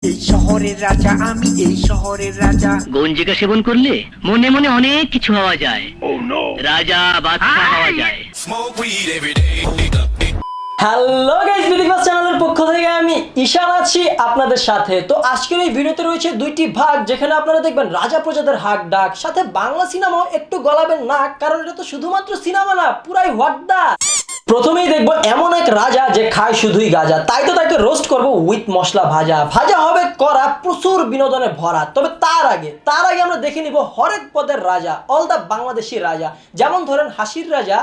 এই শহরের রাজা আমি, এই শহরের রাজা। গঞ্জিকা সেবন করলে মনে মনে অনেক কিছু হওয়া যায়। রাজা বাদশা হওয়া যায়। হ্যালো গাইস, বিগ বস চ্যানেলের পক্ষ থেকে আমি ঈশান আছি আপনাদের সাথে। তো আজকের এই ভিডিওতে রয়েছে দুইটি ভাগ, যেখানে আপনারা দেখবেন রাজা প্রজাদের হাক ডাক, সাথে বাংলা সিনেমাও একটু গলাবেন না, কারণ এটা তো শুধুমাত্র সিনেমা না, পুরাই হোয়াটদা। প্রথমেই দেখবো এমন এক রাজা যে খায় শুধুই গাঁজা, তাই তো তাকে রোস্ট করব উইথ মশলা ভাজা। ভাজা হবে করা প্রচুর বিনোদনে ভরা। তবে তার আগে আমরা দেখে নিব হরেক পদের রাজা, অল দা বাংলাদেশি রাজা। যেমন ধরেন হাসির রাজা,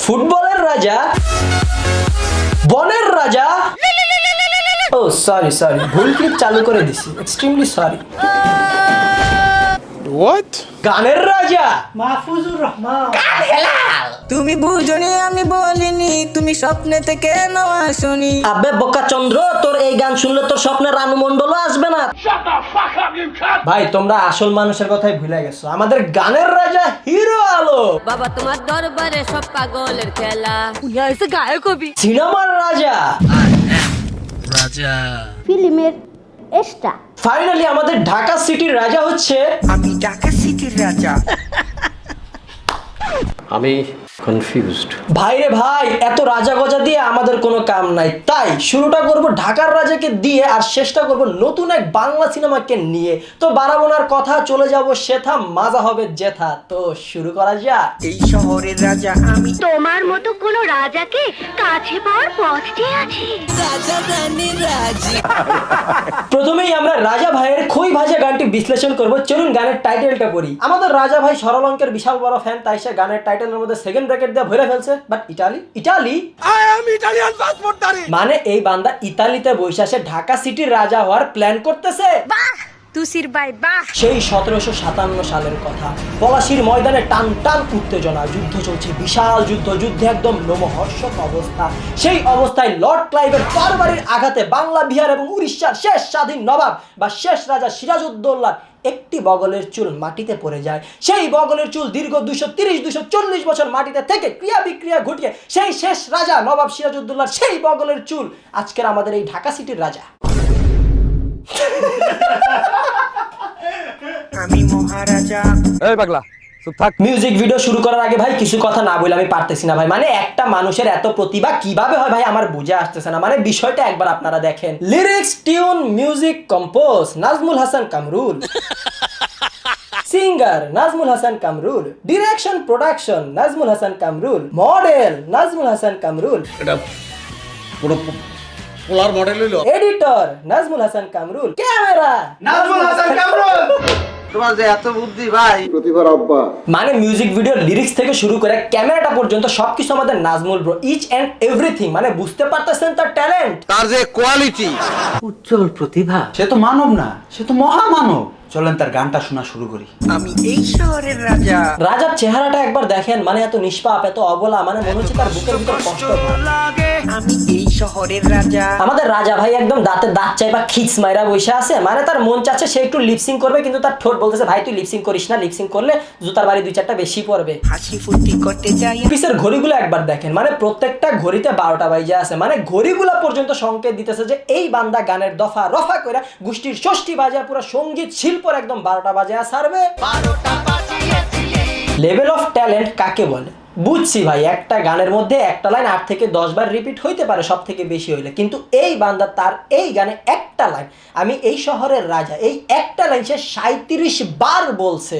ফুটবলের রাজা, বনের রাজা। ও সরি ভুল ক্লিপ চালু করে দিছি, এক্সট্রিমলি সরি। What? গানের রাজা মাহফুজুর রহমান। তুমি বুঝনি আমি বলিনি, তুমি স্বপ্নে থেকে নাও আসনি। আবে বোকা চন্দ্র, তোর এই গান শুনলে তোর স্বপ্নে রানু মন্ডলও আসবে না। ভাই তোমরা আসল মানুষের কথাই ভুলে গেছো। আমাদের গানের রাজা হিরো আলো। বাবা তোমার দরবারে সব পাগলের খেলা। উনি এসে গায়ক হবি। সিনেমার রাজা ফিল্মের এস্টা। ফাইনালি আমাদের ঢাকা সিটির রাজা হচ্ছে আমি ঢাকা সিটির রাজা। আমি কনফিউজড। ভাই রে ভাই, এত রাজা গজা দিয়ে আমাদের কোনো কাম নাই, তাই শুরুটা করব ঢাকার রাজাকে দিয়ে আর শেষটা করব নতুন এক বাংলা সিনেমাকে নিয়ে। তো বাড়াবো না কথা, চলে যাব সেথা, মাজা হবে জেথা। তো শুরু করা যাক। এই শহরের রাজা আমি। তোমার মতো কোন রাজাকে কাছে পাওয়ার পথটি আছে? রাজা রানীর রাজি। প্রথমেই আমরা রাজা ভাইয়ের খই ভাজা গানটি বিশ্লেষণ করব। চলুন গানের টাইটেলটা পড়ি। আমাদের রাজা ভাই সরল অঙ্কের বিশাল বড় ফ্যান, তাই সে গানের টাইটেলের মধ্যে সেকেন্ড ব্র্যাকেট দিয়ে ভরে ফেলছে। বাট ইটালি মানে এই বান্দা ইতালিতে বসে আসে ঢাকা সিটির রাজা হওয়ার প্ল্যান করতেছে। তুসির ভাই বাহ। সেই 1757 সালের কথা। পলাশির ময়দানে টান টান উত্তেজনা, যুদ্ধ চলছে, বিশাল যুদ্ধে একদম লোমহর্ষক অবস্থা। সেই অবস্থায় লর্ড ক্লাইভের তরবারির আঘাতে বাংলা, বিহার এবং উড়িষ্যার শেষ স্বাধীন নবাব বা শেষ রাজা সিরাজউদ্দৌলার একটি বগলের চুল মাটিতে পড়ে যায়। সেই বগলের চুল দীর্ঘ 230-240 বছর মাটিতে থেকে ক্রিয়া বিক্রিয়া ঘটিয়ে সেই শেষ রাজা নবাব সিরাজউদ্দৌলার সেই বগলের চুল আজকের আমাদের এই ঢাকা সিটির রাজা। আমি মহারাজা। এই পাগলা চুপ থাক। মিউজিক ভিডিও শুরু করার আগে ভাই কিছু কথা না বলে আমি পারতেছি না ভাই। মানে একটা মানুষের এত প্রতিভা কিভাবে হয় ভাই আমার বুঝে আসতেছে না। মানে বিষয়টা একবার আপনারা দেখেন। Lyrics, tune, music compose Nazmul Hasan Kamrul, singer Nazmul Hasan Kamrul, direction production Nazmul Hasan Kamrul, model Nazmul Hasan Kamrul, এটা পুরো পোলার মডেল হইলো। Editor Nazmul Hasan Kamrul, camera Nazmul Hasan Kamrul. তোমার যে এত বুদ্ধি ভাই। মানে মিউজিক ভিডিও লিরিক্স থেকে শুরু করে ক্যামেরাটা পর্যন্ত সবকিছু আমাদের Nazmul bro, each and everything. মানে বুঝতে পারতেছেন তার ট্যালেন্ট, তার যে কোয়ালিটি। উজ্জ্বল প্রতিভা। সে তো মানব না, সে তো মহামানব। চলেন তার গানটা শোনা শুরু করি। আমি এই শহরের রাজা। রাজার চেহারাটা একবার দেখেন, মানে এত নিষ্পাপ, এত অবলা, মানে মনে হচ্ছে তার বুকের ভিতর কষ্ট লাগে। আমি এই শহরের রাজা। আমাদের রাজা ভাই একদম দাঁতে দাঁত চাইবা খিচ মাইরা বসে আছে। মানে তার মন চাচ্ছে সে একটু লিপসিং করবে, কিন্তু তার ঠোঁট বলতেছে ভাই তুই লিপসিং করিস না, লিপসিং করলে জুতার বাড়ি 2-4টা বেশি পড়বে। হাসি ফুর্তি করতে যাই। পিসের ঘড়িগুলো একবার দেখেন, মানে প্রত্যেকটা ঘড়িতে 12টা বাজে আছে। মানে ঘড়িগুলো পর্যন্ত সংকেত দিতেছে যে এই বান্দা গানের দফা রফা করে গোষ্ঠীর ষষ্ঠী বাজার পুরো সঙ্গীত শিল্পর একদম 12টা বাজে ছাড়বে। লেভেল অফ ট্যালেন্ট কাকে বলে বুঝছি ভাই। একটা গানের মধ্যে একটা লাইন 8 থেকে 10 বার রিপিট হইতে পারে সব থেকে বেশি হইলে, কিন্তু এই বান্দা তার এই গানে একটা লাইন আমি এই শহরের রাজা, এই একটা লাইন সে 37 বার বলছে।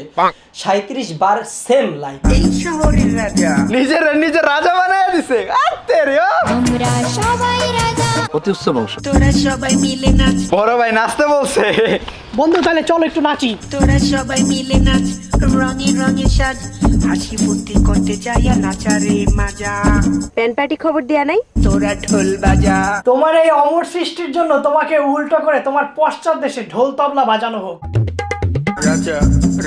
37 বার সেম লাইন। এই শহরের রাজা। নিজের রাজা বানায় দিছে। আমরা সবাই রাজা। অতি উচ্চ বংশ। তোরা সবাই মিলে নাচ। বড় ভাই নাচতে বলছে। বন্ধু তাহলে চলো একটু নাচি। তোরা সবাই মিলে নাচ, রঙে রঙে সাজ, হাসি ফুর্তি করতে যাই, নাচারে মাজা। প্যান পার্টি খবর দেয়া নাই। তোরা ঢোল বাজা। তোমার এই অমর সৃষ্টির জন্য তোমাকে উল্টো করে তোমার পশ্চাৎ দেশে ঢোল তবলা বাজানো হোক। রাজা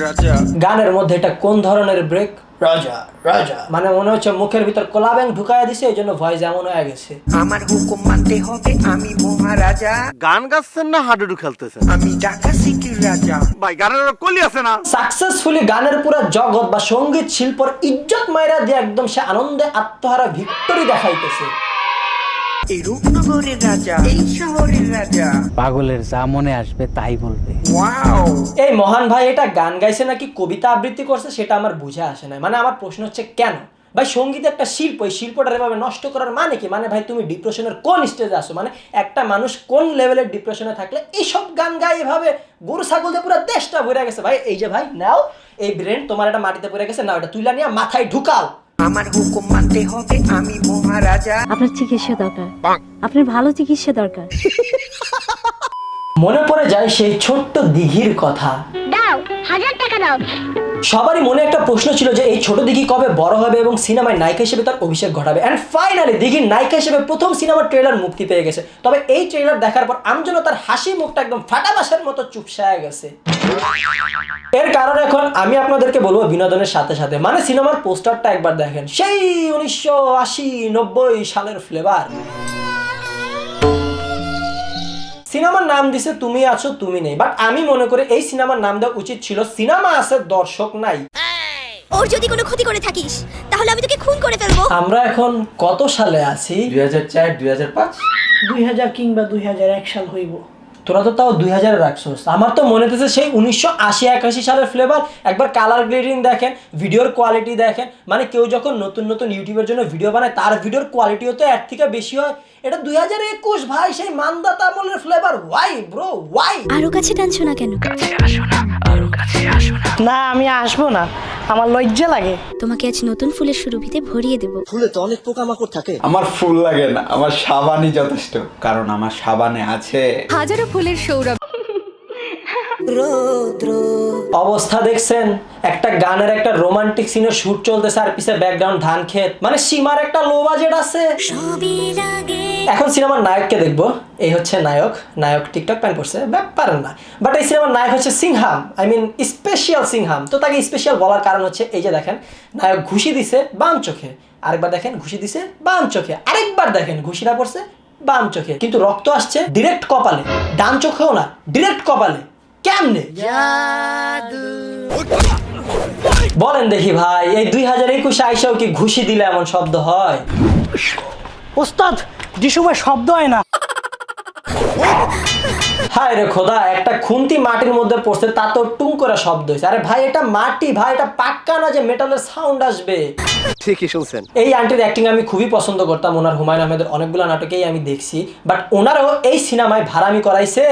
রাজা। গানের মধ্যে এটা কোন ধরনের ব্রেক? রাজা রাজা মানে মনে হচ্ছে মুখের ভিতর কোলাব্যাং ঢুকায় দিছে, এই জন্য ভয়েস এমন হয়ে গেছে। আমার হুকুম মানতে হবে, আমি মহারাজা। গান গাচ্ছেন না হাডুডু খেলতেছেন? আমি ঢাকা সিটির রাজা। ভাই গানের কলি আছে না? সাকসেসফুলি গানের পুরো জগৎ বা সঙ্গীত শিল্পর ইজ্জত মাইরা দিয়ে একদম সে আনন্দে আত্মহারা ভিক্টরি দেখাইতেছে। এই রূপনগরের রাজা, এই শহরের রাজা। পাগলের যা মনে আসবে তাই বলবে। ওয়াও, এই মহান ভাই এটা গান গাইছে নাকি কবিতা আবৃত্তি করছে সেটা আমার বুঝে আসে না। মানে আমার প্রশ্ন হচ্ছে কেন ভাই, সঙ্গীত একটা শিল্প, এই শিল্পটা এভাবে নষ্ট করার মানে কি? মানে ভাই তুমি ডিপ্রেশনের কোন স্টেজে আসো? মানে একটা মানুষ কোন লেভেলের ডিপ্রেশনে থাকলে এইসব গান গায় এভাবে? গরু ছাগল দিয়ে পুরো দেশটা ভরে গেছে ভাই। এই যে ভাই নাও এই ব্রেন তোমার একটা মাটিতে পড়ে গেছে, নাও এটা তুইলা নিয়ে মাথায় ঢুকাও। আমার হুকুম মানতে হবে, আমি মহারাজা। আপনার চিকিৎসা দরকার, আপনার ভালো চিকিৎসা দরকার। মনে পড়ে যায় সেই ছোট্ট দিঘির কথা। দাও 1000 টাকা দাও। সবারই মনে একটা প্রশ্ন ছিল যে এই ছোট দিঘি কবে বড় হবে এবং সিনেমায় নায়িকা হিসেবে তার অভিষেক ঘটাবে। অ্যান্ড ফাইনালি দিঘির নায়িকা হিসেবে প্রথম সিনেমার ট্রেলার মুক্তি পেয়ে গেছে। তবে এই ট্রেলার দেখার পর আমজনতার হাসি মুখটা একদম ফাটা বাঁশের মতো চুপসায় গেছে। এর কারণ এখন আমি আপনাদেরকে বলবো বিনোদনের সাথে সাথে, মানে সিনেমার পোস্টারটা একবার দেখেন, সেই 1980-90 সালের ফ্লেভার। সিনেমার নাম দিছে তুমি আছো তুমি নেই, বাট আমি মনে করি এই সিনেমার নাম দেওয়া উচিত ছিল সিনেমা আছে দর্শক নাই। ওর যদি কোনো ক্ষতি করে থাকিস তাহলে আমি তোকে খুন করে ফেলবো। আমরা এখন কত সালে আছি? 2004 2005 2000 কিংবা 2001 সাল হইব। তোরা তো তাও 2000 রাখছস। আমার তো মনে হচ্ছে সেই 1980-81 সালের ফ্লেভার। একবার কালার গ্রেডিং দেখেন, ভিডিওর কোয়ালিটি দেখেন। মানে কেউ যখন নতুন নতুন ইউটিউবের জন্য ভিডিও বানায় তার ভিডিওর কোয়ালিটিও তো এর থেকে বেশি হয়। এটা 2021 ভাই, সেই মানদাতা আমলের ফ্লেভার। Y bro Y? আরো কাছে টানছো না কেন? না আমি আসবো না, আমার লজ্জা লাগে। তোমাকে আজ নতুন ফুলের সুরভিতে ভরিয়ে দেব। ফুলে তো অনেক পোকামাকড় থাকে। আমার ফুল লাগে না, আমার সাবানই যথেষ্ট, কারণ আমার সাবানে আছে হাজারো ফুলের সৌরভ। অবস্থা দেখছেন? একটা গানের একটা রোমান্টিক সিনের শুট চলতেছে আর পিছে ব্যাকগ্রাউন্ড ধান ক্ষেত। মানে সীমার একটা লো বাজেট আছে। এখন সিনেমার নায়ককে দেখবো। এই হচ্ছে নায়ক। নায়ক টিকটক প্যান করছে, ব্যাপার না। বাট এই সিনেমার নায়ক হচ্ছে Singham, I mean special Singham. তো তাকে স্পেশাল বলার কারণ হচ্ছে এই যে দেখেন, নায়ক ঘুষি দিছে বাম চোখে, আরেকবার দেখেন ঘুষি দিছে বাম চোখে, আরেকবার দেখেন ঘুষিটা পড়ছে বাম চোখে, কিন্তু রক্ত আসছে ডিরেক্ট কপালে। ডান চোখেও না, ডিরেক্ট কপালে। কেমনে? বলেন দেখি ভাই, এই 2021 আইসাও কি ঘুষি দিলে এমন শব্দ হয়? ওস্তাদ যে সময় শব্দ হয় না। হায় রে খোদা, একটা খুন্তি মাটির মধ্যে পড়ছে তা তো টুং করে শব্দ হয়েছে। আরে ভাই এটা মাটি ভাই, এটা পাক্কা না যে মেটালের সাউন্ড আসবে। ঠিকই শুনছেন। এই আন্টির অ্যাক্টিং আমি খুবই পছন্দ করতাম। ওনার হুমায়ুন আহমেদের অনেকগুলো নাটকেই আমি দেখছি, বাট ওনারও এই সিনেমায় ভাড়ামি করাইছে।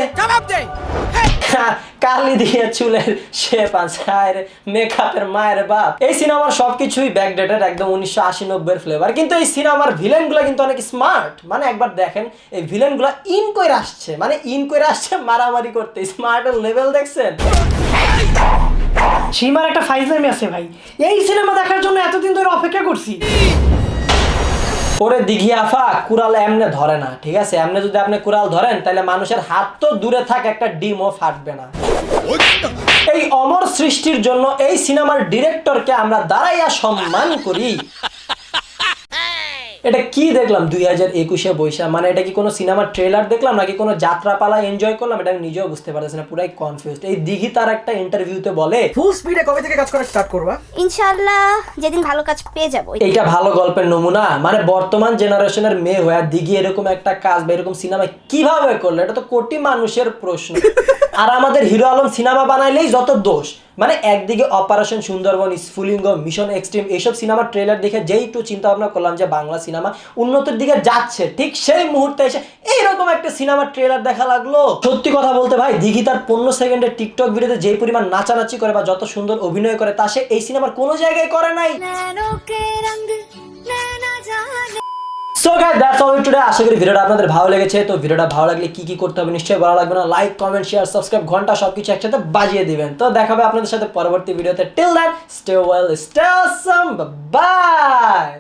কালি দিয়ে চুলের শেপ আছে, মেকআপের মায়ের বাপ। এই সিনেমার সবকিছুই ব্যাকডেটেড, একদম 1980-90 ফ্লেভার। কিন্তু এই সিনেমার ভিলেন গুলা কিন্তু অনেক স্মার্ট। মানে একবার দেখেন এই ভিলেন গুলা ইন করে আসছে, মানে ইন করে আসছে মারামারি করতে। স্মার্টের লেভেল দেখছেন? সীমার একটা ফাইজলামি আছে ভাই, এই সিনেমা দেখার জন্য এতদিন ধরে অপেক্ষা করছি। ওরে দিঘি আফা, কুড়াল এমনে ধরে না, ঠিক আছে? এমনে যদি আপনি কুড়াল ধরেন তাহলে মানুষের হাত তো দূরে থাক, একটা ডিমও ফাটবে না। এই অমর সৃষ্টির জন্য এই সিনেমার ডিরেক্টরকে আমরা দাঁড়াইয়া সম্মান করি। এটা কি দেখলাম 2021-এ বৈশা? মানে এটা কি কোনো সিনেমার ট্রেলার দেখলাম নাকি কোনো যাত্রাপালা এনজয় করলাম? এটা আমি নিজেও বুঝতে পারতেছি না, পুরাই কনফিউজড। এই দিঘি তার একটা ইন্টারভিউতে বলে, ফুল স্পিডে কবে থেকে কাজ করা স্টার্ট করবা? ইনশাআল্লাহ যেদিন ভালো কাজ পেয়ে যাব। এইটা ভালো গল্পের নমুনা। মানে বর্তমান জেনারেশনের মেয়ে হয়ে দিঘি এরকম একটা কাজ বা এরকম সিনেমা কিভাবে করলো? এটা তো কোটি মানুষের প্রশ্ন। আর আমাদের হিরো আলম সিনেমা বানাইলেই যত দোষ। মানে একদিকে অপারেশন সুন্দরবন, স্ফুলিঙ্গ, মিশন এক্সট্রিম, এইসব সিনেমার ট্রেলার দেখে যেই একটু চিন্তা ভাবনা করলাম যে বাংলা সিনেমা উন্নতির দিকে যাচ্ছে, ঠিক সেই মুহূর্তে এসে এইরকম একটা সিনেমার ট্রেলার দেখা লাগলো। সত্যি কথা বলতে ভাই, দিঘি তার 15 সেকেন্ডের টিকটক ভিডিওতে যেই পরিমাণ নাচানাচি করে বা যত সুন্দর অভিনয় করে তা সে এই সিনেমার কোনো জায়গায় করে নাই। So guys, that's all today. আশা করি ভিডিওটা আপনাদের ভালো লেগেছে। তো ভিডিওটা ভালো লাগলে কি কি করতে হবে নিশ্চয়ই বলা লাগবে না। লাইক, কমেন্ট, শেয়ার, সাবস্ক্রাইব, ঘন্টা সবকিছু একসাথে বাজিয়ে দিবেন। তো দেখা হবে আপনাদের সাথে পরবর্তী ভিডিওতে। Till then stay well, stay awesome, by.